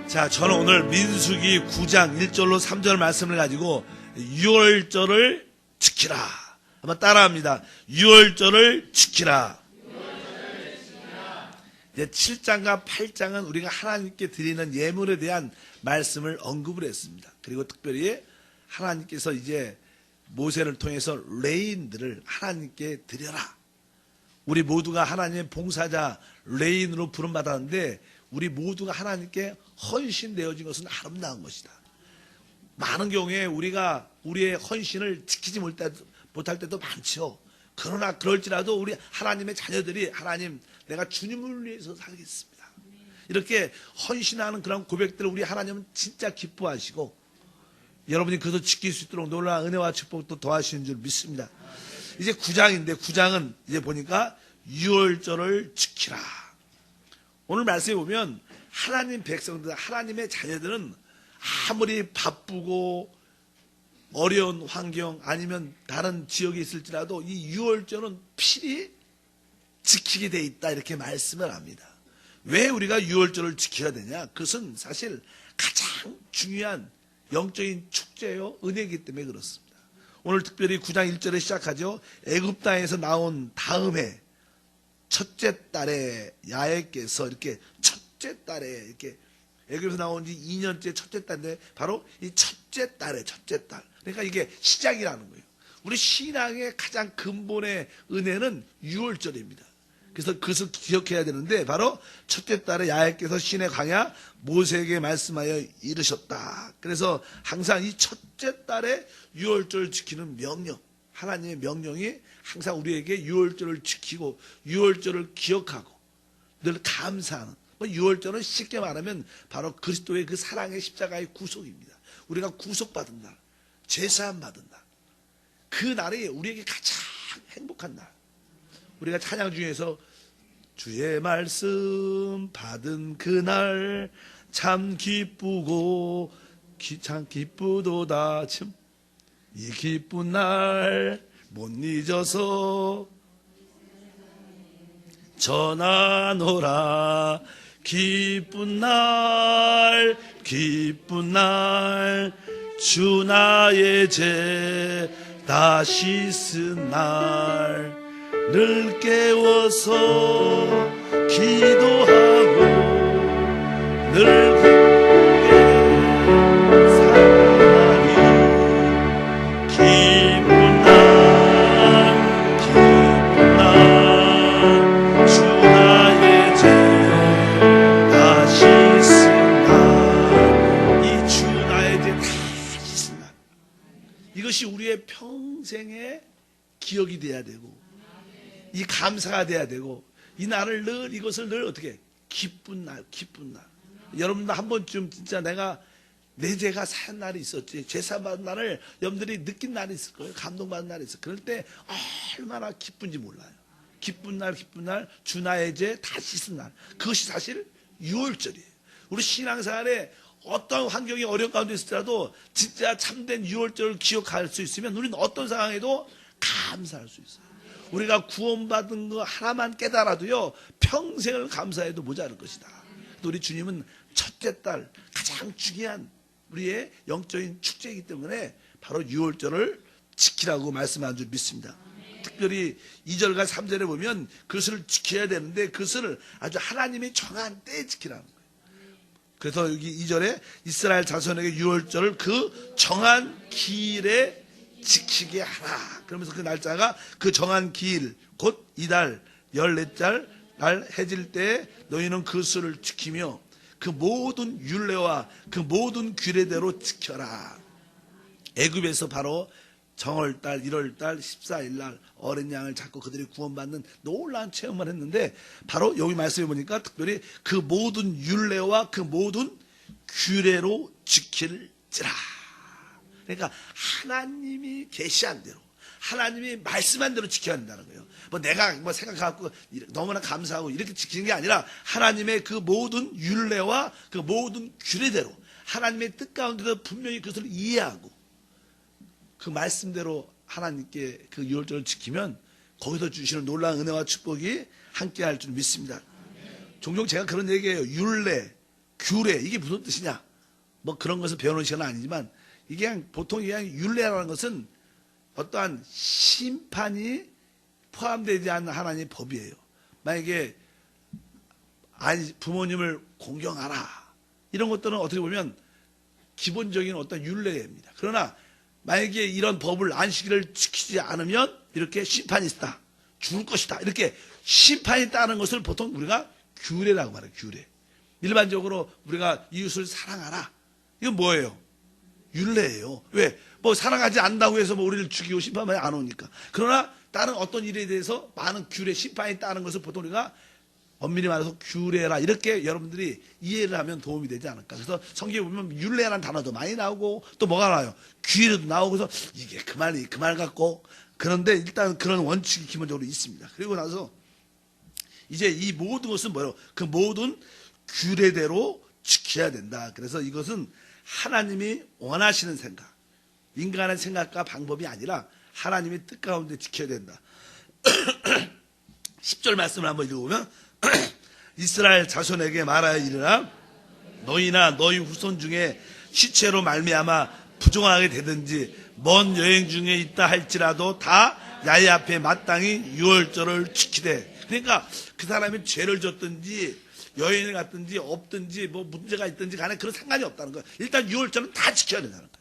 자, 저는 오늘 민수기 9장 1절로 3절 말씀을 가지고 유월절을 지키라. 한번 따라합니다. 유월절을 지키라. 이제 7장과 8장은 우리가 하나님께 드리는 예물에 대한 말씀을 언급을 했습니다. 그리고 특별히 하나님께서 이제 모세를 통해서 레인들을 하나님께 드려라. 우리 모두가 하나님의 봉사자 레인으로 부름받았는데 우리 모두가 하나님께 헌신되어진 것은 아름다운 것이다. 많은 경우에 우리가 우리의 헌신을 지키지 못할 때도 많죠. 그러나 그럴지라도 우리 하나님의 자녀들이 하나님 내가 주님을 위해서 살겠습니다. 이렇게 헌신하는 그런 고백들을 우리 하나님은 진짜 기뻐하시고 여러분이 그것을 지킬 수 있도록 놀라운 은혜와 축복도 더하시는 줄 믿습니다. 이제 9장인데 9장은 이제 보니까 유월절을 지키라. 오늘 말씀에 보면 하나님 백성들, 하나님의 자녀들은 아무리 바쁘고 어려운 환경 아니면 다른 지역에 있을지라도 이 유월절은 필히 지키게 돼 있다 이렇게 말씀을 합니다. 왜 우리가 유월절을 지켜야 되냐? 그것은 사실 가장 중요한 영적인 축제요 은혜이기 때문에 그렇습니다. 오늘 특별히 9장 1절에 시작하죠. 애굽 땅에서 나온 다음에 첫째 달에 야훼께서 이렇게 첫째 달에 이렇게 애굽에서 나온 지 2년째 첫째 달인데 바로 이 첫째 달에 첫째 달. 그러니까 이게 시작이라는 거예요. 우리 신앙의 가장 근본의 은혜는 유월절입니다. 그래서 그것을 기억해야 되는데 바로 첫째 달에 야훼께서 신의 광야 모세에게 말씀하여 이르셨다. 그래서 항상 이 첫째 달에 유월절을 지키는 명령, 하나님의 명령이 항상 우리에게 유월절을 지키고 유월절을 기억하고 늘 감사하는, 유월절은 쉽게 말하면 바로 그리스도의 그 사랑의 십자가의 구속입니다. 우리가 구속받은 날, 제사함 받은 날, 그 날이 우리에게 가장 행복한 날. 우리가 찬양 중에서 주의 말씀 받은 그날 참 기쁘고 참 기쁘도다. 이 기쁜 날 못 잊어서 전하노라. 기쁜 날 기쁜 날 주 나의 죄 다 씻은 날 늘 깨워서 기도하고 늘 굳게 살아가리. 기쁜 날 주 나의 죄 다 씻은 날. 이 주 나의 죄 다 씻은 날, 이것이 우리의 평생의 기억이 돼야 되고 이 감사가 돼야 되고 이 날을 늘 이것을 늘 어떻게 기쁜 날 기쁜 날. 여러분도 한 번쯤 진짜 내가 내 죄가 산 날이 있었지, 제사 받은 날을 여러분들이 느낀 날이 있을 거예요. 감동받은 날이 있을 거예요. 그럴 때 얼마나 기쁜지 몰라요. 기쁜 날 주 나의 죄 다 씻은 날, 그것이 사실 유월절이에요. 우리 신앙생활에 어떤 환경이 어려운 가운데 있을지라도 진짜 참된 유월절을 기억할 수 있으면 우리는 어떤 상황에도 감사할 수 있어요. 우리가 구원받은 거 하나만 깨달아도요 평생을 감사해도 모자랄 것이다. 우리 주님은 첫째 달 가장 중요한 우리의 영적인 축제이기 때문에 바로 유월절을 지키라고 말씀한 줄 믿습니다. 특별히 2절과 3절에 보면 그것을 지켜야 되는데 그것을 아주 하나님이 정한 때에 지키라는 거예요. 그래서 여기 2절에 이스라엘 자손에게 유월절을 그 정한 기일에 지키게 하라. 그러면서 그 날짜가 그 정한 기일 곧 이달 14달 날 해질 때 너희는 그 수를 지키며 그 모든 율례와 그 모든 규례대로 지켜라. 애굽에서 바로 정월달 1월달 14일날 어린 양을 잡고 그들이 구원받는 놀라운 체험을 했는데 바로 여기 말씀해 보니까 특별히 그 모든 율례와 그 모든 규례로 지킬지라. 그러니까 하나님이 계시한 대로 하나님이 말씀한 대로 지켜야 한다는 거예요. 뭐 내가 뭐 생각하고 너무나 감사하고 이렇게 지키는 게 아니라 하나님의 그 모든 율례와 그 모든 규례대로 하나님의 뜻 가운데서 분명히 그것을 이해하고 그 말씀대로 하나님께 그 유월절을 지키면 거기서 주시는 놀라운 은혜와 축복이 함께 할 줄 믿습니다. 종종 제가 그런 얘기해요. 율례, 규례, 이게 무슨 뜻이냐? 뭐 그런 것을 배우는 시간은 아니지만, 이게 그냥 보통 그냥 율례라는 것은 어떠한 심판이 포함되지 않는 하나님의 법이에요. 만약에 부모님을 공경하라, 이런 것들은 어떻게 보면 기본적인 어떤 율례입니다. 그러나 만약에 이런 법을 안식일을 지키지 않으면 이렇게 심판이 있다, 죽을 것이다, 이렇게 심판이 있다는 것을 보통 우리가 규례라고 말해요. 규례. 일반적으로 우리가 이웃을 사랑하라, 이건 뭐예요? 율례예요. 왜? 뭐 사랑하지 않는다고 해서 뭐 우리를 죽이고 심판만 안 오니까. 그러나 다른 어떤 일에 대해서 많은 규례, 심판이 있다는 것을 보통 우리가 엄밀히 말해서 규례라, 이렇게 여러분들이 이해를 하면 도움이 되지 않을까. 그래서 성경에 보면 율례라는 단어도 많이 나오고 또 뭐가 나와요? 규례도 나오고, 그래서 이게 그 말 같고. 그런데 일단 그런 원칙이 기본적으로 있습니다. 그리고 나서 이제 이 모든 것은 뭐예요? 그 모든 규례대로 지켜야 된다. 그래서 이것은 하나님이 원하시는 생각, 인간의 생각과 방법이 아니라 하나님의 뜻 가운데 지켜야 된다. 10절 말씀을 한번 읽어보면 이스라엘 자손에게 말하여 이르라. 너희나 너희 후손 중에 시체로 말미암아 부정하게 되든지 먼 여행 중에 있다 할지라도 다 야훼 앞에 마땅히 유월절을 지키되. 그러니까 그 사람이 죄를 졌든지 여행을 갔든지 없든지 뭐 문제가 있든지 간에 그런 상관이 없다는 거예요. 일단 유월절은 다 지켜야 된다는 거예요.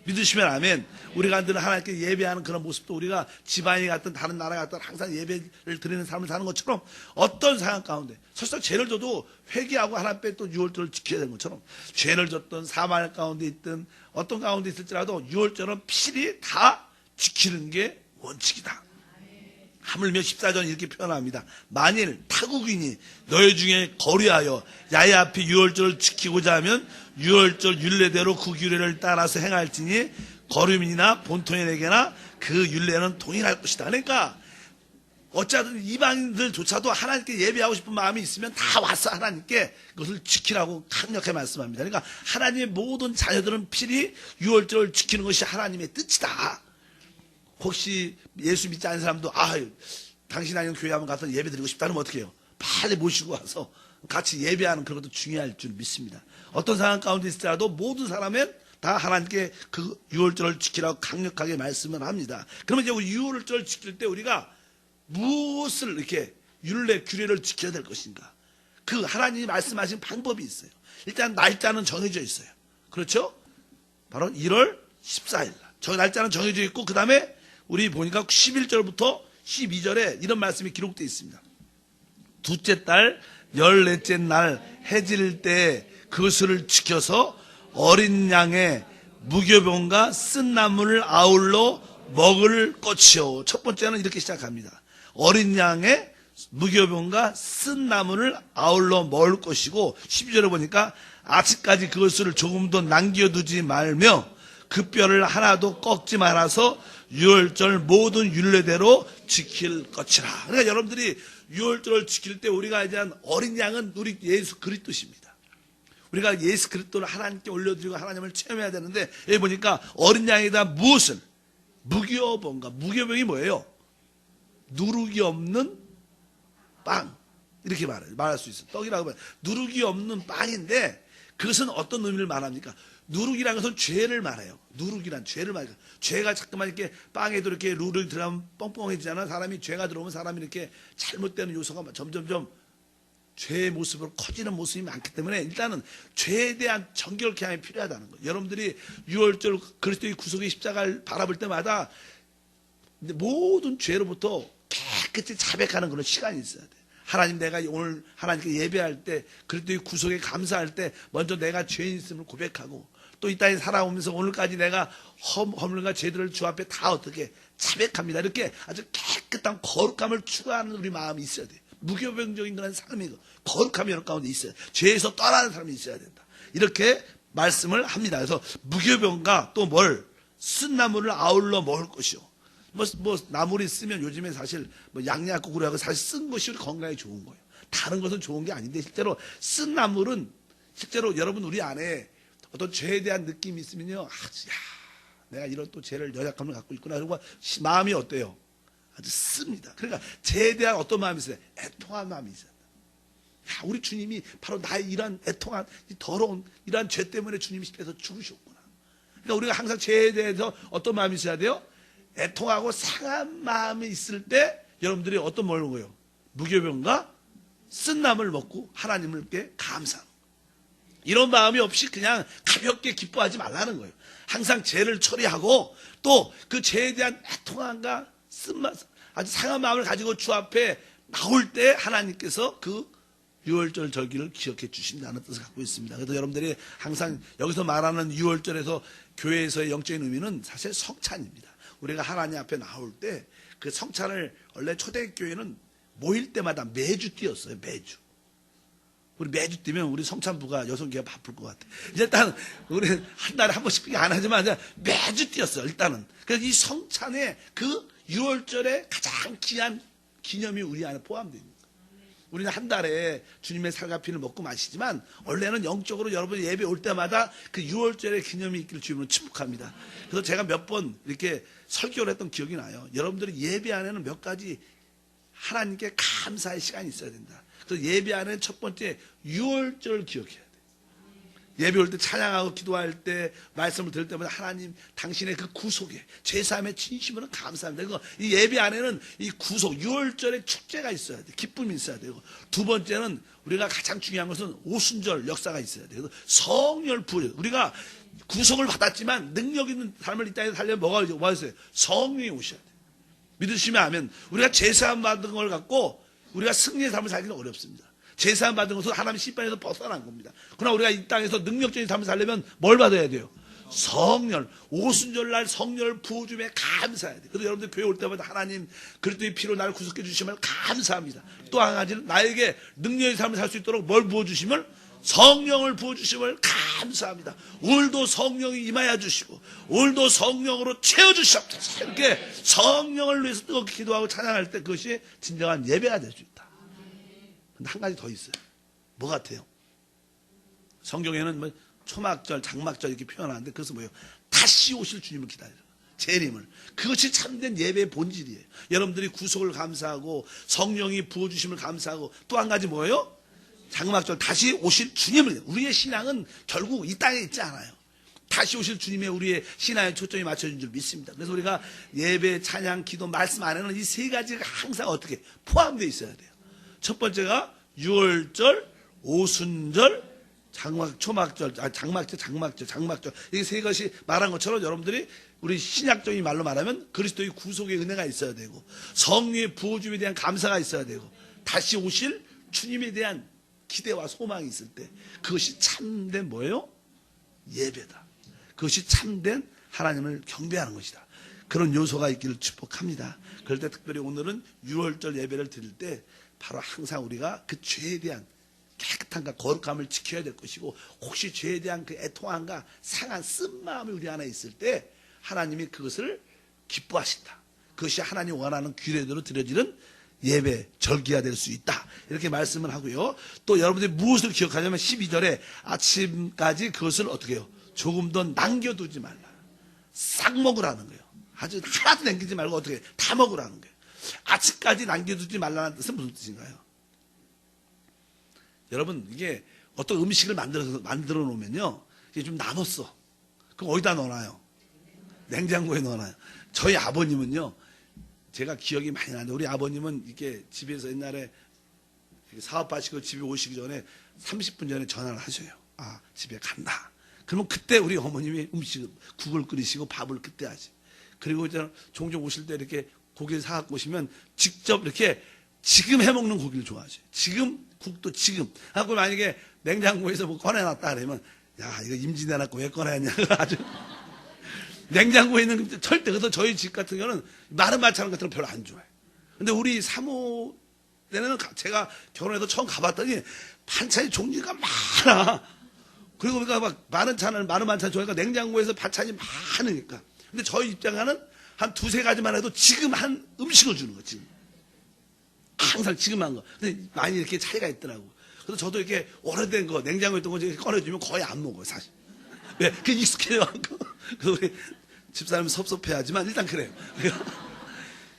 믿으시면 아멘. 우리가 늘 하나님께 예배하는 그런 모습도 우리가 지방에 갔든 다른 나라에 갔든 항상 예배를 드리는 삶을 사는 것처럼 어떤 상황 가운데 설사 죄를 져도 회개하고 하나님 앞에 또 유월절을 지켜야 되는 것처럼, 죄를 졌든 사망 가운데 있든 어떤 가운데 있을지라도 유월절은 필히 다 지키는 게 원칙이다. 하물며 14절 이렇게 표현합니다. 만일 타국인이 너희 중에 거리하여 야훼 앞에 유월절을 지키고자 하면 유월절 율례대로 그 규례를 따라서 행할지니 거류민이나 본토인에게나 그 율례는 동일할 것이다. 그러니까 어쨌든 이방인들조차도 하나님께 예배하고 싶은 마음이 있으면 다 와서 하나님께 그것을 지키라고 강력하게 말씀합니다. 그러니까 하나님의 모든 자녀들은 필히 유월절을 지키는 것이 하나님의 뜻이다. 혹시 예수 믿지 않는 사람도 당신 아니면 교회 한번 가서 예배 드리고 싶다면 어떻게 해요? 빨리 모시고 와서 같이 예배하는 그런 것도 중요할 줄 믿습니다. 어떤 상황 가운데 있더라도 모든 사람은 다 하나님께 그 유월절을 지키라고 강력하게 말씀을 합니다. 그러면 이제 우리 유월절을 지킬 때 우리가 무엇을 이렇게 율례, 규례를 지켜야 될 것인가? 그 하나님이 말씀하신 방법이 있어요. 일단 날짜는 정해져 있어요. 그렇죠? 바로 1월 14일 날. 저 날짜는 정해져 있고, 그 다음에 우리 보니까 11절부터 12절에 이런 말씀이 기록되어 있습니다. 둘째 달 14째 날 해질 때 그것을 지켜서 어린 양의 무교병과 쓴 나물을 아울러 먹을 것이요. 첫 번째는 이렇게 시작합니다. 어린 양의 무교병과 쓴 나물을 아울러 먹을 것이고, 12절에 보니까 아직까지 그것을 조금도 남겨두지 말며 그 뼈를 하나도 꺾지 말아서 유월절 모든 율례대로 지킬 것이라. 그러니까 여러분들이 유월절을 지킬 때 우리가 이제 어린 양은 우리 예수 그리스도십니다. 우리가 예수 그리스도를 하나님께 올려드리고 하나님을 체험해야 되는데, 여기 보니까 어린 양에다 무엇을? 무교병과. 무교병이 뭐예요? 누룩이 없는 빵, 이렇게 말할 수 있어요. 떡이라고 하면 누룩이 없는 빵인데, 그것은 어떤 의미를 말합니까? 누룩이라는 것은 죄를 말해요. 누룩이란 죄를 말해요. 죄가 자꾸만 이렇게 빵에도 이렇게 누룩이 들어가면 뻥뻥해지잖아. 사람이 죄가 들어오면 사람이 이렇게 잘못되는 요소가 점점점 죄의 모습으로 커지는 모습이 많기 때문에 일단은 죄에 대한 정결케 함이 필요하다는 거예요. 여러분들이 유월절 그리스도의 구속의 십자가를 바라볼 때마다 모든 죄로부터 깨끗이 자백하는 그런 시간이 있어야 돼. 하나님, 내가 오늘 하나님께 예배할 때, 그리스도의 구속에 감사할 때 먼저 내가 죄인 있음을 고백하고, 또 이 땅에 살아오면서 오늘까지 내가 허물과 죄들을 주 앞에 다 어떻게 자백합니다. 이렇게 아주 깨끗한 거룩함을 추구하는 우리 마음이 있어야 돼. 무교병적인 그런 삶이 거룩함이 여러 가운데 있어야 돼. 죄에서 떠나는 사람이 있어야 된다. 이렇게 말씀을 합니다. 그래서 무교병과 또 쓴 나물을 아울러 먹을 것이요. 나물이 쓰면 요즘에 사실 양약국으로 사실 쓴 것이 우리 건강에 좋은 거예요. 다른 것은 좋은 게 아닌데, 실제로 쓴 나물은 실제로 여러분 우리 안에 어떤 죄에 대한 느낌이 있으면요, 내가 이런 또 죄를 연약함을 갖고 있구나. 그리고 마음이 어때요? 아주 씁니다. 그러니까 죄에 대한 어떤 마음이 있어요? 애통한 마음이 있어요. 야, 우리 주님이 바로 나의 이러한 애통한 이 더러운 이러한 죄 때문에 주님이 십자가에서 죽으셨구나. 그러니까 우리가 항상 죄에 대해서 어떤 마음이 있어야 돼요? 애통하고 상한 마음이 있을 때 여러분들이 어떤 뭘 먹어요? 무교병과 쓴나물 먹고 하나님께 감사하는 거예요. 이런 마음이 없이 그냥 가볍게 기뻐하지 말라는 거예요. 항상 죄를 처리하고 또 그 죄에 대한 애통함과 아주 상한 마음을 가지고 주 앞에 나올 때 하나님께서 그 유월절 절기를 기억해 주신다는 뜻을 갖고 있습니다. 그래서 여러분들이 항상 여기서 말하는 유월절에서 교회에서의 영적인 의미는 사실 성찬입니다. 우리가 하나님 앞에 나올 때 그 성찬을 원래 초대교회는 모일 때마다 매주 띄었어요. 매주. 우리 매주 뛰면 우리 성찬부가 여성계가 바쁠 것 같아. 일단 우리 한 달에 한 번씩 안 하지만 매주 뛰었어요. 일단은. 그래서 이 성찬의 그 유월절의 가장 귀한 기념이 우리 안에 포함되어 있는 거예요. 우리는 한 달에 주님의 살과 피를 먹고 마시지만 원래는 영적으로 여러분이 예배 올 때마다 그 유월절의 기념이 있기를 주님은 축복합니다. 그래서 제가 몇 번 이렇게 설교를 했던 기억이 나요. 여러분들이 예배 안에는 몇 가지 하나님께 감사의 시간이 있어야 된다. 그래서 예배 안에는 첫 번째 유월절을 기억해야 돼. 예배 올 때 찬양하고 기도할 때 말씀을 들을 때마다 하나님 당신의 그 구속에 죄사함의 진심으로 감사합니다. 그리고 이 예배 안에는 이 구속 유월절의 축제가 있어야 돼. 기쁨이 있어야 되고 두 번째는 우리가 가장 중요한 것은 오순절 역사가 있어야 돼. 그래서 성령을 부여 우리가 구속을 받았지만 능력 있는 삶을 이 땅에 살려면 뭐가 있어요? 성령이 오셔야 돼. 믿으시면 하면 우리가 제사함 받은 걸 갖고 우리가 승리의 삶을 살기는 어렵습니다. 제사함 받은 것은 하나님 심판에서 벗어난 겁니다. 그러나 우리가 이 땅에서 능력적인 삶을 살려면 뭘 받아야 돼요? 성령. 오순절날 성령을 부어주며 감사해야 돼요. 그래서 여러분들 교회 올 때마다 하나님 그리스도의 피로 나를 구속해 주시면 감사합니다. 또 한 가지는 나에게 능력의 삶을 살 수 있도록 뭘 부어주시면 성령을 부어주심을 감사합니다. 오늘도 성령이 임하여 주시고 오늘도 성령으로 채워주시옵소서. 이렇게 성령을 위해서 뜨겁게 기도하고 찬양할 때 그것이 진정한 예배가 될 수 있다. 근데 한 가지 더 있어요. 뭐 같아요? 성경에는 뭐 초막절, 장막절 이렇게 표현하는데 그것은 뭐예요? 다시 오실 주님을 기다려요. 재림을. 그것이 참된 예배의 본질이에요. 여러분들이 구속을 감사하고 성령이 부어주심을 감사하고 또 한 가지 뭐예요? 장막절 다시 오실 주님을. 우리의 신앙은 결국 이 땅에 있지 않아요. 다시 오실 주님의 우리의 신앙에 초점이 맞춰진 줄 믿습니다. 그래서 우리가 예배, 찬양, 기도, 말씀 안에는 이 세 가지가 항상 어떻게 포함되어 있어야 돼요. 첫 번째가 유월절, 오순절, 장막절. 이 세 것이 말한 것처럼 여러분들이 우리 신약적인 말로 말하면 그리스도의 구속의 은혜가 있어야 되고 성령의 부어줌에 대한 감사가 있어야 되고 다시 오실 주님에 대한 기대와 소망이 있을 때 그것이 참된 뭐예요? 예배다. 그것이 참된 하나님을 경배하는 것이다. 그런 요소가 있기를 축복합니다. 그럴 때 특별히 오늘은 유월절 예배를 드릴 때 바로 항상 우리가 그 죄에 대한 깨끗함과 거룩함을 지켜야 될 것이고 혹시 죄에 대한 그 애통함과 상한 쓴마음이 우리 안에 있을 때 하나님이 그것을 기뻐하신다. 그것이 하나님 원하는 규례대로 드려지는 예배, 절기가 될 수 있다. 이렇게 말씀을 하고요. 또 여러분들이 무엇을 기억하냐면 12절에 아침까지 그것을 어떻게 해요? 조금 더 남겨두지 말라. 싹 먹으라는 거예요. 아주 하나도 남기지 말고 어떻게 다 먹으라는 거예요. 아침까지 남겨두지 말라는 뜻은 무슨 뜻인가요? 여러분 이게 어떤 음식을 만들어 놓으면요. 이게 좀 남았어. 그럼 어디다 넣어놔요? 냉장고에 넣어놔요. 저희 아버님은요. 제가 기억이 많이 나는데 우리 아버님은 이렇게 집에서 옛날에 사업하시고 집에 오시기 전에 30분 전에 전화를 하셔요. 아 집에 간다. 그러면 그때 우리 어머님이 국을 끓이시고 밥을 그때 하지. 그리고 이제 종종 오실 때 이렇게 고기를 사갖고 오시면 직접 이렇게 지금 해먹는 고기를 좋아하셔요. 지금 국도 지금. 하고 만약에 냉장고에서 뭐 꺼내놨다 그러면 야 이거 임진왜란거 왜 꺼내놨냐 아주. 냉장고에 있는 절대. 그래서 저희 집 같은 경우는 마른 반찬 같은 거 별로 안 좋아해요. 근데 우리 사모 때는 제가 결혼해서 처음 가봤더니 반찬이 종류가 많아. 그리고 우리가 막 마른 반찬 좋아하니까 냉장고에서 반찬이 많으니까. 근데 저희 입장에는 한 두세 가지만 해도 지금 한 음식을 주는 거 지금. 항상 지금 한 거. 근데 많이 이렇게 차이가 있더라고. 그래서 저도 이렇게 오래된 거 냉장고에 있던 거 이렇게 꺼내주면 거의 안 먹어요 사실. 왜? 그게 익숙해져갖고. 그래서 우리 집사람은 섭섭해하지만 일단 그래요.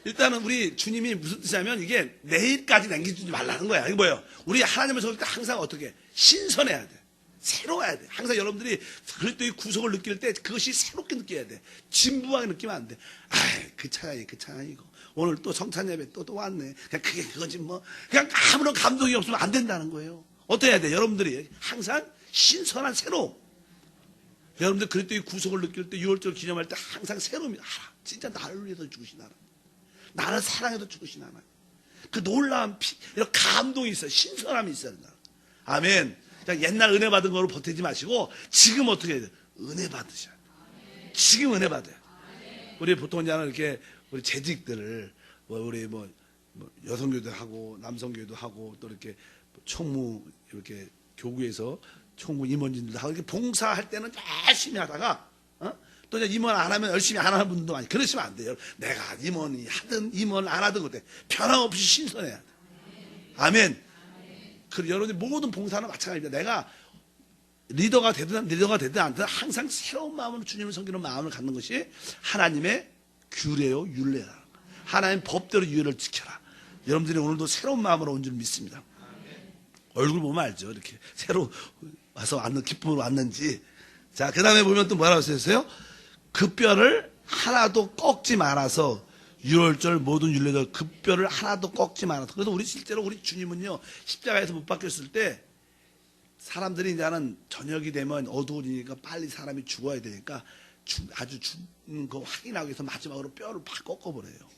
일단은 우리 주님이 무슨 뜻이냐면 이게 내일까지 남기지 말라는 거야. 이게 뭐예요? 우리 하나님을 섬길 때 항상 어떻게 신선해야 돼. 새로워야 돼. 항상 여러분들이 그리스도의 구속을 느낄 때 그것이 새롭게 느껴야 돼. 진부하게 느끼면 안 돼. 그 찬양이고 오늘 또 성찬 예배 또 왔네. 그냥 그게 그거지 뭐. 그냥 아무런 감동이 없으면 안 된다는 거예요. 어떻게 해야 돼? 여러분들이 항상 신선한 새로움. 여러분들 그리스도의 구속을 느낄 때 6월절 기념할 때 항상 새로움이 진짜 나를 위해서 죽으신 하나님. 나를 사랑해서 죽으신 하나님. 그 놀라운 이런 감동이 있어요. 신선함이 있어야 된다. 아멘. 그냥 옛날 은혜 받은 거로 버티지 마시고 지금 어떻게 해야 돼? 은혜 받으셔야 돼. 지금 은혜 받아요. 우리 보통 이제 이렇게 우리 재직들을 우리 뭐 여성교회도 하고 남성교회도 하고 또 이렇게 총무 이렇게 교구에서 총무 임원진들도 하고 이렇게 봉사할 때는 열심히 하다가 또 이제 임원 안 하면 열심히 안 하는 분도 많이 그러시면 안 돼요. 내가 임원이 하든 임원 안 하든 그때 변함없이 신선해야 돼. 아멘. 그 여러분들 모든 봉사는 마찬가지입니다. 내가 리더가 되든 안 되든 항상 새로운 마음으로 주님을 섬기는 마음을 갖는 것이 하나님의 규례요 율례라. 하나님 법대로 유예를 지켜라. 여러분들이 오늘도 새로운 마음으로 온 줄 믿습니다. 얼굴 보면 알죠. 이렇게 새로 와서 왔는 기쁨으로 왔는지. 자, 그 다음에 보면 또 뭐라고 쓰셨어요? 그 뼈를 하나도 꺾지 말아서 6월절 모든 율례들 그 뼈를 하나도 꺾지 말아서. 그래서 우리 실제로 우리 주님은요 십자가에서 못 박혔을 때 사람들이 이제는 저녁이 되면 어두워지니까 빨리 사람이 죽어야 되니까 아주 죽는 거 확인하기 위해서 마지막으로 뼈를 팍 꺾어버려요.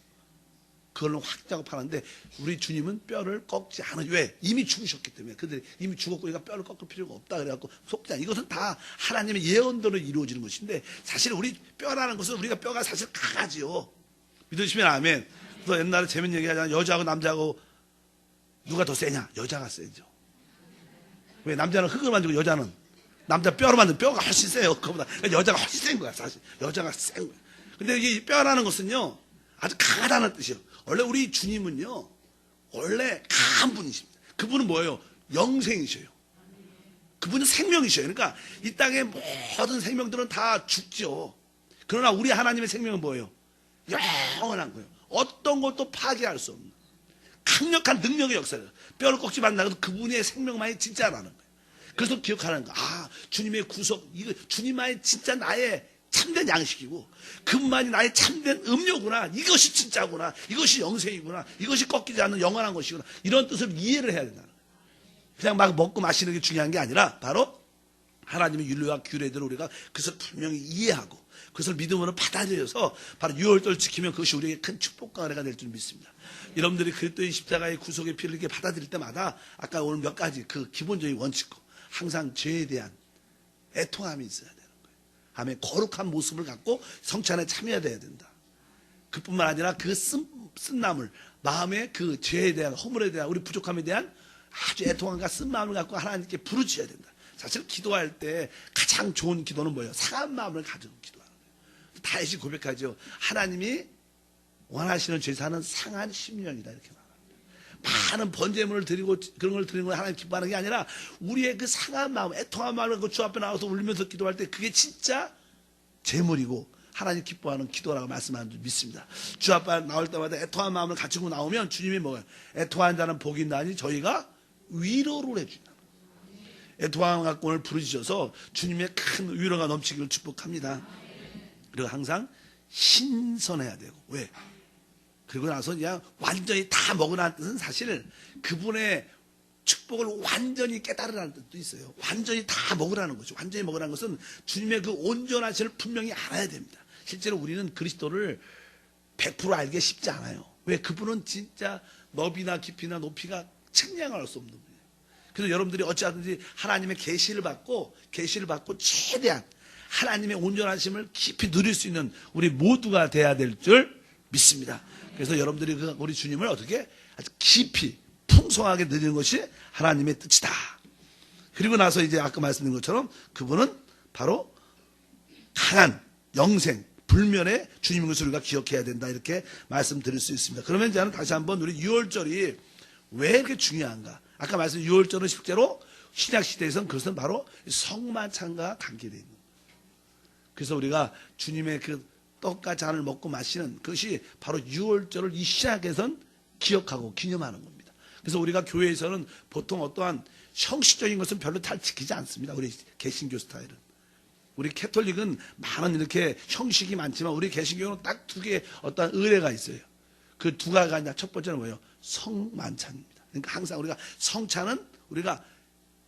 그걸로 확 작업하는데 우리 주님은 뼈를 꺾지 않아요. 왜? 이미 죽으셨기 때문에. 그들이 이미 죽었고 우리가 뼈를 꺾을 필요가 없다 그래갖고 속지 않아요. 이것은 다 하나님의 예언대로 이루어지는 것인데 사실 우리 뼈라는 것은 우리가 뼈가 사실 강하지요. 믿으시면 아멘. 또 옛날에 재밌는 얘기 하잖아요. 여자하고 남자하고 누가 더 세냐? 여자가 세죠. 왜? 남자는 흙을 만지고 여자는 남자 뼈로 만든 뼈가 훨씬 세요. 그거보다. 여자가 훨씬 센 거야 사실. 여자가 센 거야. 근데 이 뼈라는 것은요 아주 강하다는 뜻이에요. 원래 우리 주님은요 원래 강한 분이십니다. 그분은 뭐예요? 영생이셔요. 그분은 생명이셔요. 그러니까 이 땅의 모든 생명들은 다 죽죠. 그러나 우리 하나님의 생명은 뭐예요? 영원한 거예요. 어떤 것도 파괴할 수 없는 강력한 능력의 역사예요. 뼈를 꺾지 말라고 해도 그분의 생명만이 진짜라는 거예요. 그래서 기억하는 거. 주님의 구속, 이거 주님만이 진짜 나의 참된 양식이고 그분만이 나의 참된 음료구나. 이것이 진짜구나. 이것이 영생이구나. 이것이 꺾이지 않는 영원한 것이구나. 이런 뜻을 이해를 해야 된다는 거예요. 그냥 막 먹고 마시는 게 중요한 게 아니라 바로 하나님의 율례와 규례대로 우리가 그것을 분명히 이해하고 그것을 믿음으로 받아들여서 바로 6월절 지키면 그것이 우리에게 큰 축복과 은혜가 될 줄 믿습니다. 여러분들이 그리스도의 십자가의 구속의 피를 이렇게 받아들일 때마다 아까 오늘 몇 가지 그 기본적인 원칙과 항상 죄에 대한 애통함이 있어야 되는 거예요. 아멘. 거룩한 모습을 갖고 성찬에 참여해야 된다. 그뿐만 아니라 그 쓴나물 마음의 그 죄에 대한 허물에 대한 우리 부족함에 대한 아주 애통함과 쓴 마음을 갖고 하나님께 부르짖어야 된다. 사실 기도할 때 가장 좋은 기도는 뭐예요? 상한 마음을 가지고 기도하는 거예요. 다윗이 고백하죠. 하나님이 원하시는 제사는 상한 심령이다 이렇게 말합니다. 많은 번제물을 드리고 그런 걸 드리는 걸 하나님 기뻐하는 게 아니라 우리의 그 상한 마음, 애통한 마음을 그 주 앞에 나와서 울면서 기도할 때 그게 진짜 제물이고 하나님 기뻐하는 기도라고 말씀하는 줄 믿습니다. 주 앞에 나올 때마다 애통한 마음을 가지고 나오면 주님이 뭐예요? 애통한 자는 복이 있나니 저희가 위로를 해준다. 애통함 갖고 오늘 부르짖어서 주님의 큰 위로가 넘치기를 축복합니다. 그리고 항상 신선해야 되고. 왜? 그리고 나서 그냥 완전히 다 먹으라는 뜻은 사실 그분의 축복을 완전히 깨달으라는 뜻도 있어요. 완전히 다 먹으라는 거죠. 완전히 먹으라는 것은 주님의 그 온전하심을 분명히 알아야 됩니다. 실제로 우리는 그리스도를 100% 알기 쉽지 않아요. 왜? 그분은 진짜 너비나 깊이나 높이가 측량할 수 없는 분이에요. 그래서 여러분들이 어찌하든지 하나님의 계시를 받고 최대한 하나님의 온전하심을 깊이 누릴 수 있는 우리 모두가 돼야 될 줄 믿습니다. 그래서 여러분들이 우리 주님을 어떻게 아주 깊이 풍성하게 누리는 것이 하나님의 뜻이다. 그리고 나서 이제 아까 말씀드린 것처럼 그분은 바로 강한 영생 불면의 주님인 것을 우리가 기억해야 된다 이렇게 말씀드릴 수 있습니다. 그러면 이제는 다시 한번 우리 6월절이 왜 이렇게 중요한가? 아까 말씀드린 6월절은 실제로 신약시대에서는 그것은 바로 성만찬과 관계되어 있는 거예요. 그래서 우리가 주님의 그 떡과 잔을 먹고 마시는 그것이 바로 유월절을 이 시작에선 기억하고 기념하는 겁니다. 그래서 우리가 교회에서는 보통 어떠한 형식적인 것은 별로 잘 지키지 않습니다. 우리 개신교 스타일은. 우리 캐톨릭은 많은 이렇게 형식이 많지만 우리 개신교는 딱 두 개의 어떠한 의례가 있어요. 그 두 가지가 아니라 첫 번째는 뭐예요? 성만찬입니다. 그러니까 항상 우리가 성찬은 우리가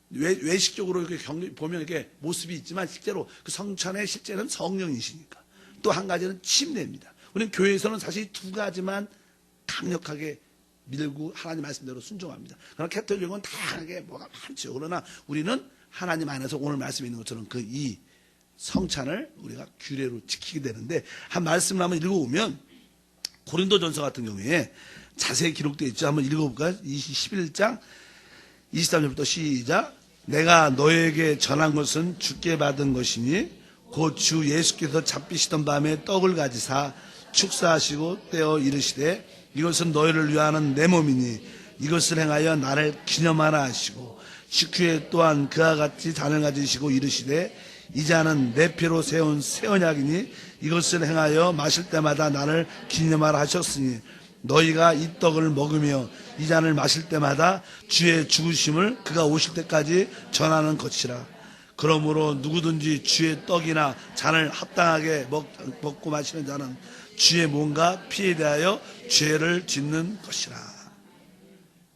외식적으로 이렇게 보면 이렇게 모습이 있지만 실제로 그 성찬의 실제는 성령이시니까. 또 한 가지는 침례입니다. 우리는 교회에서는 사실 두 가지만 강력하게 밀고 하나님 말씀대로 순종합니다. 그러나 캐톨릭은 다양하게 뭐가 많죠. 그러나 우리는 하나님 안에서 오늘 말씀에 있는 것처럼 그 이 성찬을 우리가 규례로 지키게 되는데 한 말씀을 한번 읽어보면 고린도전서 같은 경우에 자세히 기록되어 있죠. 한번 읽어볼까요? 11장 23절부터 시작. 내가 너에게 전한 것은 주께 받은 것이니 곧 주 예수께서 잡히시던 밤에 떡을 가지사 축사하시고 떼어 이르시되 이것은 너희를 위하는 내 몸이니 이것을 행하여 나를 기념하라 하시고 식후에 또한 그와 같이 잔을 가지시고 이르시되 이 잔은 내 피로 세운 새 언약이니 이것을 행하여 마실 때마다 나를 기념하라 하셨으니 너희가 이 떡을 먹으며 이 잔을 마실 때마다 주의 죽으심을 그가 오실 때까지 전하는 것이라. 그러므로 누구든지 주의 떡이나 잔을 합당하게 먹고 마시는 자는 주의 몸과 피에 대하여 죄를 짓는 것이라.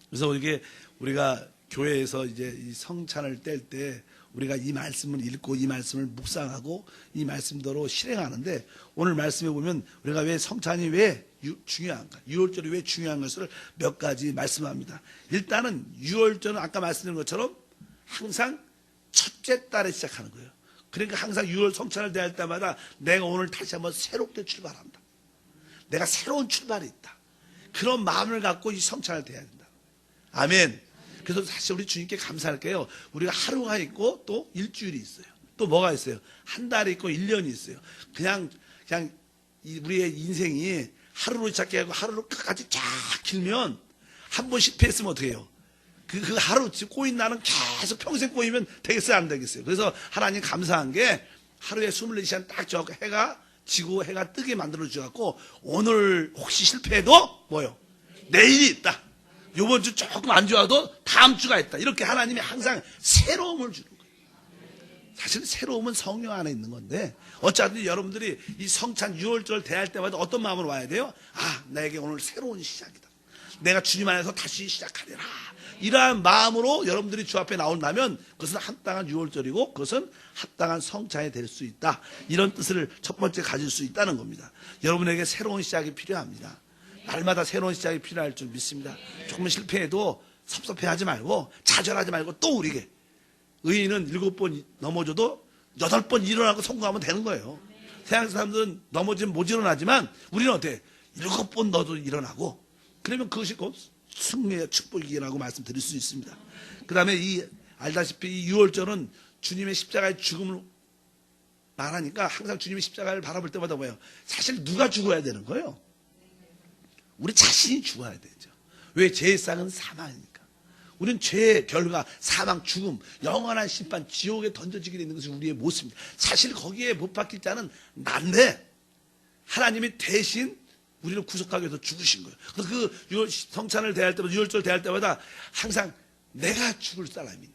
그래서 이게 우리가 교회에서 이제 이 성찬을 뗄 때 우리가 이 말씀을 읽고 이 말씀을 묵상하고 이 말씀대로 실행하는데 오늘 말씀에 보면 우리가 왜 성찬이 왜 중요한가, 유월절이 왜 중요한 것을 몇 가지 말씀합니다. 일단은 유월절은 아까 말씀드린 것처럼 항상 첫째 달에 시작하는 거예요. 그러니까 항상 유월 성찬을 대할 때마다 내가 오늘 다시 한번 새롭게 출발한다. 내가 새로운 출발이 있다. 그런 마음을 갖고 이 성찬을 대해야 된다. 아멘. 그래서 사실 우리 주님께 감사할게요. 우리가 하루가 있고 또 일주일이 있어요. 또 뭐가 있어요? 한 달이 있고 1년이 있어요. 그냥 우리의 인생이 하루로 시작해가지고 하루로 끝까지 쫙 길면 한 번 실패했으면 어떻게 해요? 그 하루 꼬인 날은 계속 평생 꼬이면 되겠어요? 안 되겠어요? 그래서 하나님 감사한 게 하루에 24시간 딱 저고 해가 지고 해가 뜨게 만들어 주셔갖고 오늘 혹시 실패해도 뭐요? 내일이 있다. 요번 주 조금 안 좋아도 다음 주가 있다. 이렇게 하나님이 항상 새로움을 주는 거예요. 사실 새로움은 성령 안에 있는 건데 어차피 여러분들이 이 성찬 유월절 대할 때마다 어떤 마음으로 와야 돼요? 아, 나에게 오늘 새로운 시작이다. 내가 주님 안에서 다시 시작하리라. 이러한 마음으로 여러분들이 주 앞에 나온다면 그것은 합당한 유월절이고 그것은 합당한 성찬이 될 수 있다. 이런 뜻을 첫 번째 가질 수 있다는 겁니다. 여러분에게 새로운 시작이 필요합니다. 날마다 새로운 시작이 필요할 줄 믿습니다. 조금 실패해도 섭섭해하지 말고 좌절하지 말고 또 우리에게 의인은 7번 넘어져도 8번 일어나고 성공하면 되는 거예요. 세상 사람들은 넘어지면 못 일어나지만 우리는 어때? 7번 너도 일어나고 그러면 그것이 곧 승리의 축복이라고 말씀드릴 수 있습니다. 그 다음에 알다시피 이 유월절은 주님의 십자가의 죽음을 말하니까 항상 주님의 십자가를 바라볼 때마다 뭐예요? 사실 누가 죽어야 되는 거예요? 우리 자신이 죽어야 되죠. 왜? 죄의 싹은 사망이니까. 우리는 죄의 결과, 사망, 죽음, 영원한 심판, 지옥에 던져지게 되는 것이 우리의 모습입니다. 사실 거기에 못 박힐 자는 난데 하나님이 대신 우리를 구속하기 위해서 죽으신 거예요. 그래서 그 성찬을 대할 때마다, 유월절 대할 때마다 항상 내가 죽을 사람인데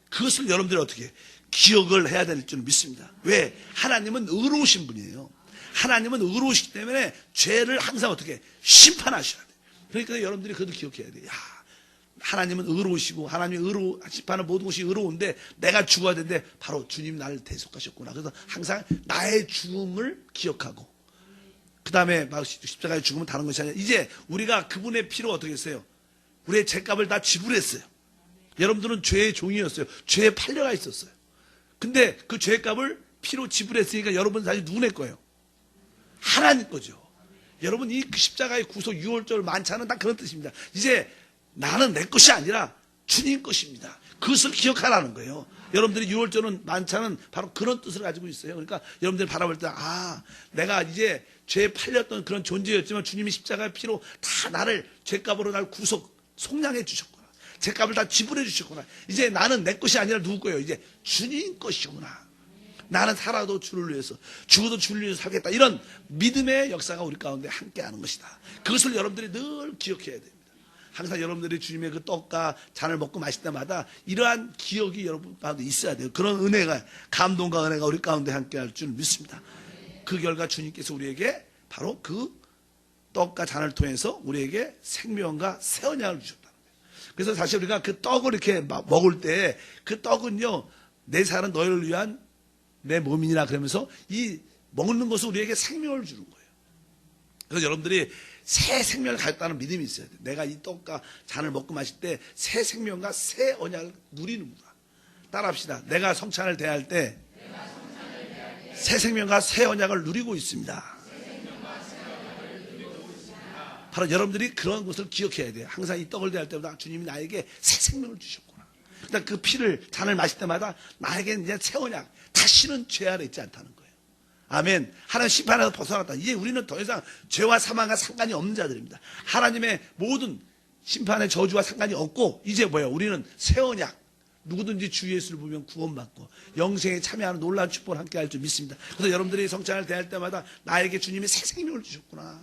그것을 여러분들이 어떻게 기억을 해야 될 줄 믿습니다. 왜? 하나님은 의로우신 분이에요. 하나님은 의로우시기 때문에 죄를 항상 어떻게 심판하셔야 돼요. 그러니까 여러분들이 그것도 기억해야 돼요. 야, 하나님은 의로우시고 하나님이 심판하는 모든 것이 의로운데 내가 죽어야 되는데 바로 주님 나를 대속하셨구나. 그래서 항상 나의 죽음을 기억하고 그 다음에 십자가의 죽음은 다른 것이 아니라 이제 우리가 그분의 피로 어떻게 했어요? 우리의 죄값을 다 지불했어요. 여러분들은 죄의 종이었어요. 죄에 팔려가 있었어요. 근데 그 죄값을 피로 지불했으니까 여러분 사실 누구네 거예요? 하나님 거죠. 여러분 이 십자가의 구속 유월절 만찬은 다 그런 뜻입니다. 이제 나는 내 것이 아니라 주님 것입니다. 그것을 기억하라는 거예요. 여러분들이 유월절은 만찬은 바로 그런 뜻을 가지고 있어요. 그러니까 여러분들이 바라볼 때 내가 이제 죄에 팔렸던 그런 존재였지만 주님이 십자가의 피로 다 나를 죄값으로 날 속량해 주셨구나. 죄값을 다 지불해 주셨구나. 이제 나는 내 것이 아니라 누구 거예요? 이제 주님 것이구나. 나는 살아도 주를 위해서, 죽어도 주를 위해서 살겠다. 이런 믿음의 역사가 우리 가운데 함께하는 것이다. 그것을 여러분들이 늘 기억해야 됩니다. 항상 여러분들이 주님의 그 떡과 잔을 먹고 마실 때마다 이러한 기억이 여러분 가운데 있어야 돼요. 그런 은혜가, 감동과 은혜가 우리 가운데 함께할 줄 믿습니다. 그 결과 주님께서 우리에게 바로 그 떡과 잔을 통해서 우리에게 생명과 새 언약을 주셨다는 거예요. 그래서 사실 우리가 그 떡을 이렇게 먹을 때 그 떡은요, 내 살은 너희를 위한 내 몸이니라 그러면서 이 먹는 것은 우리에게 생명을 주는 거예요. 그래서 여러분들이 새 생명을 가졌다는 믿음이 있어야 돼요. 내가 이 떡과 잔을 먹고 마실 때 새 생명과 새 언약을 누리는구나. 따라합시다. 내가 성찬을 대할 때 새 생명과 새 언약을 누리고 있습니다. 바로 여러분들이 그런 것을 기억해야 돼요. 항상 이 떡을 대할 때마다 주님이 나에게 새 생명을 주셨구나. 그러니까 그 피를, 잔을 마실 때마다 나에게 이제 새 언약, 다시는 죄 아래 있지 않다는 거예요. 아멘. 하나님 심판에서 벗어났다. 이제 우리는 더 이상 죄와 사망과 상관이 없는 자들입니다. 하나님의 모든 심판의 저주와 상관이 없고, 이제 뭐예요? 우리는 새 언약. 누구든지 주 예수를 보면 구원받고 영생에 참여하는 놀라운 축복을 함께 할 줄 믿습니다. 그래서 여러분들이 성찬을 대할 때마다 나에게 주님이 새 생명을 주셨구나.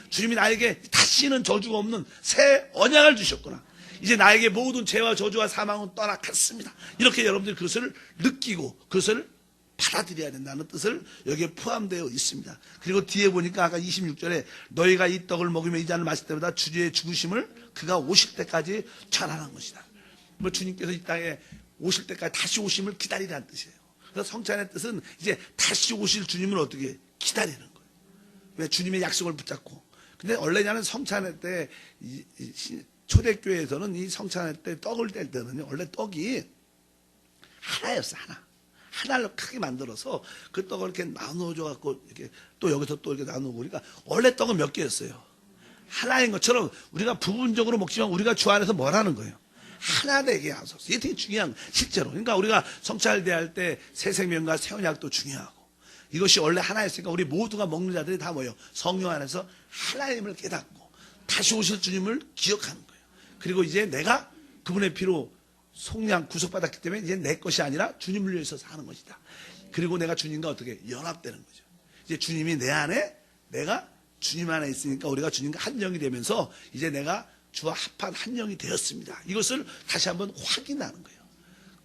주님이 나에게 다시는 저주가 없는 새 언약을 주셨구나. 이제 나에게 모든 죄와 저주와 사망은 떠나갔습니다. 이렇게 여러분들이 그것을 느끼고 그것을 받아들여야 된다는 뜻을 여기에 포함되어 있습니다. 그리고 뒤에 보니까 아까 26절에 너희가 이 떡을 먹으며 이 잔을 마실 때마다 주의 죽으심을 그가 오실 때까지 전하는 것이다. 뭐 주님께서 이 땅에 오실 때까지 다시 오심을 기다리라는 뜻이에요. 그래서 성찬의 뜻은 이제 다시 오실 주님을 어떻게 기다리는 거예요. 왜? 주님의 약속을 붙잡고. 근데 원래 나는 성찬회 때 초대교회에서는 이 성찬회 때 떡을 뗄 때는 원래 떡이 하나였어. 하나를 크게 만들어서 그 떡을 이렇게 나누어줘 갖고 이렇게 또 여기서 또 이렇게 나누고, 그러니까 원래 떡은 몇 개였어요. 하나인 것처럼 우리가 부분적으로 먹지만 우리가 주 안에서 뭘 하는 거예요? 하나 되게 하소서. 이게 되게 중요한 거예요, 실제로. 그러니까 우리가 성찬을 대할 때 새 생명과 새 언약도 중요하고, 이것이 원래 하나였으니까 우리 모두가 먹는 자들이 다 뭐예요? 성령 안에서 하나님을 깨닫고 다시 오실 주님을 기억하는 거예요. 그리고 이제 내가 그분의 피로 속량 구속받았기 때문에 이제 내 것이 아니라 주님을 위해서 사는 것이다. 그리고 내가 주님과 어떻게 연합되는 거죠. 이제 주님이 내 안에, 내가 주님 안에 있으니까 우리가 주님과 한 영이 되면서 이제 내가 주와 합한 한 영이 되었습니다. 이것을 다시 한번 확인하는 거예요.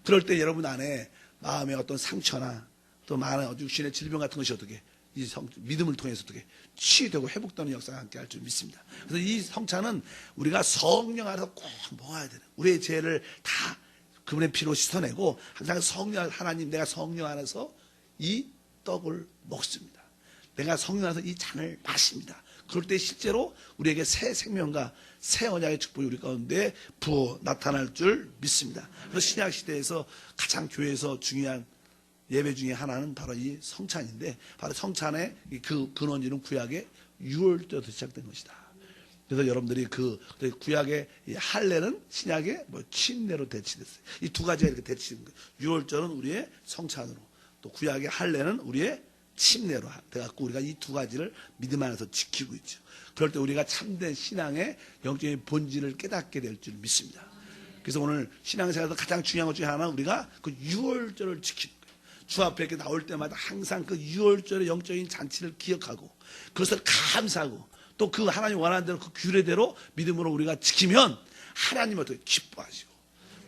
그럴 때 여러분 안에 마음의 어떤 상처나 또 많은 육신의 질병 같은 것이 어떻게 이 믿음을 통해서 어떻게 치유되고 회복되는 역사가 함께 할 줄 믿습니다. 그래서 이 성찬은 우리가 성령 안에서 꼭 먹어야 되는, 우리의 죄를 다 그분의 피로 씻어내고 항상 성령, 하나님, 내가 성령 안에서 이 떡을 먹습니다. 내가 성령 안에서 이 잔을 마십니다. 그럴 때 실제로 우리에게 새 생명과 새 언약의 축복이 우리 가운데 부어 나타날 줄 믿습니다. 그래서 신약시대에서 가장 교회에서 중요한 예배 중에 하나는 바로 이 성찬인데, 바로 성찬의 그 근원지는 구약의 유월절부터 시작된 것이다. 그래서 여러분들이 그 구약의 할례는 신약의 침례로 대치됐어요. 이 두 가지가 이렇게 대치된 거예요. 유월절은 우리의 성찬으로, 또 구약의 할례는 우리의 침례로 돼갖고 우리가 이 두 가지를 믿음 안에서 지키고 있죠. 그럴 때 우리가 참된 신앙의 영적인 본질을 깨닫게 될 줄 믿습니다. 그래서 오늘 신앙생활에서 가장 중요한 것 중에 하나는 우리가 그 유월절을 지키는 거예요. 주 앞에 이렇게 나올 때마다 항상 그 유월절의 영적인 잔치를 기억하고 그것을 감사하고 또 그 하나님 원하는 대로 그 규례대로 믿음으로 우리가 지키면 하나님 어떻게 기뻐하시고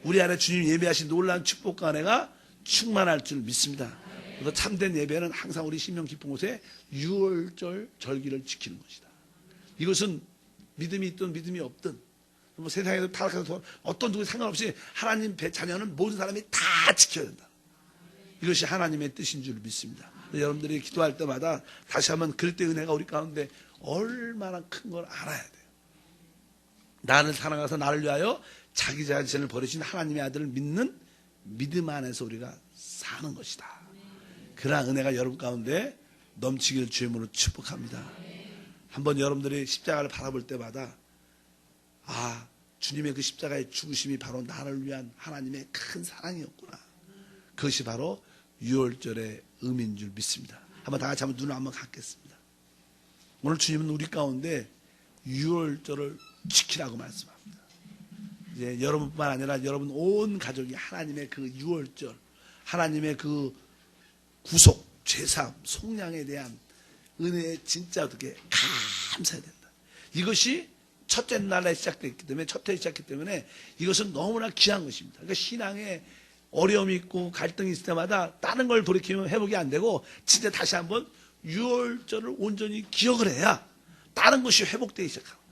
우리 안에 주님 예배하신 놀라운 축복과 은혜가 충만할 줄 믿습니다. 그래서 참된 예배는 항상 우리 심령 깊은 곳에 유월절 절기를 지키는 것이다. 이것은 믿음이 있든 믿음이 없든 뭐 세상에서 타락해서 어떤 누구 상관없이 하나님 자녀는 모든 사람이 다 지켜야 된다. 이것이 하나님의 뜻인 줄 믿습니다. 여러분들이 기도할 때마다 다시 한번 그때 은혜가 우리 가운데 얼마나 큰 걸 알아야 돼요. 나를 사랑하셔서 나를 위하여 자기 자신을 버리신 하나님의 아들을 믿는 믿음 안에서 우리가 사는 것이다. 그러한 은혜가 여러분 가운데 넘치기를 주님으로 축복합니다. 한번 여러분들이 십자가를 바라볼 때마다 아, 주님의 그 십자가의 죽으심이 바로 나를 위한 하나님의 큰 사랑이었구나. 그것이 바로 유월절의 의미인 줄 믿습니다. 한번 다 같이 한번 눈을 한번 감겠습니다. 오늘 주님은 우리 가운데 유월절을 지키라고 말씀합니다. 이제 여러분뿐만 아니라 여러분 온 가족이 하나님의 그 유월절, 하나님의 그 구속, 죄사함, 속량에 대한 은혜에 진짜 어떻게 감사해야 된다. 이것이 첫째 날에 시작됐기 때문에, 첫 해에 시작했기 때문에 이것은 너무나 귀한 것입니다. 그러니까 신앙에 어려움이 있고 갈등이 있을 때마다 다른 걸 돌이키면 회복이 안 되고 진짜 다시 한번 유월절을 온전히 기억을 해야 다른 것이 회복되기 시작합니다.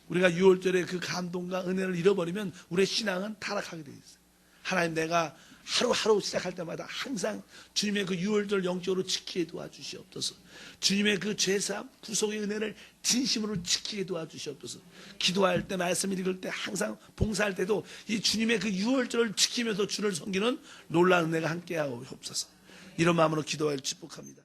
우리가 유월절에 그 감동과 은혜를 잃어버리면 우리의 신앙은 타락하게 되어 있어요. 하나님, 내가 하루하루 시작할 때마다 항상 주님의 그 유월절 영적으로 지키게 도와주시옵소서. 주님의 그 죄사함, 구속의 은혜를 진심으로 지키게 도와주시옵소서. 기도할 때, 말씀 읽을 때, 항상 봉사할 때도 이 주님의 그 유월절을 지키면서 주를 섬기는 놀라운 은혜가 함께하옵소서. 이런 마음으로 기도할 축복합니다.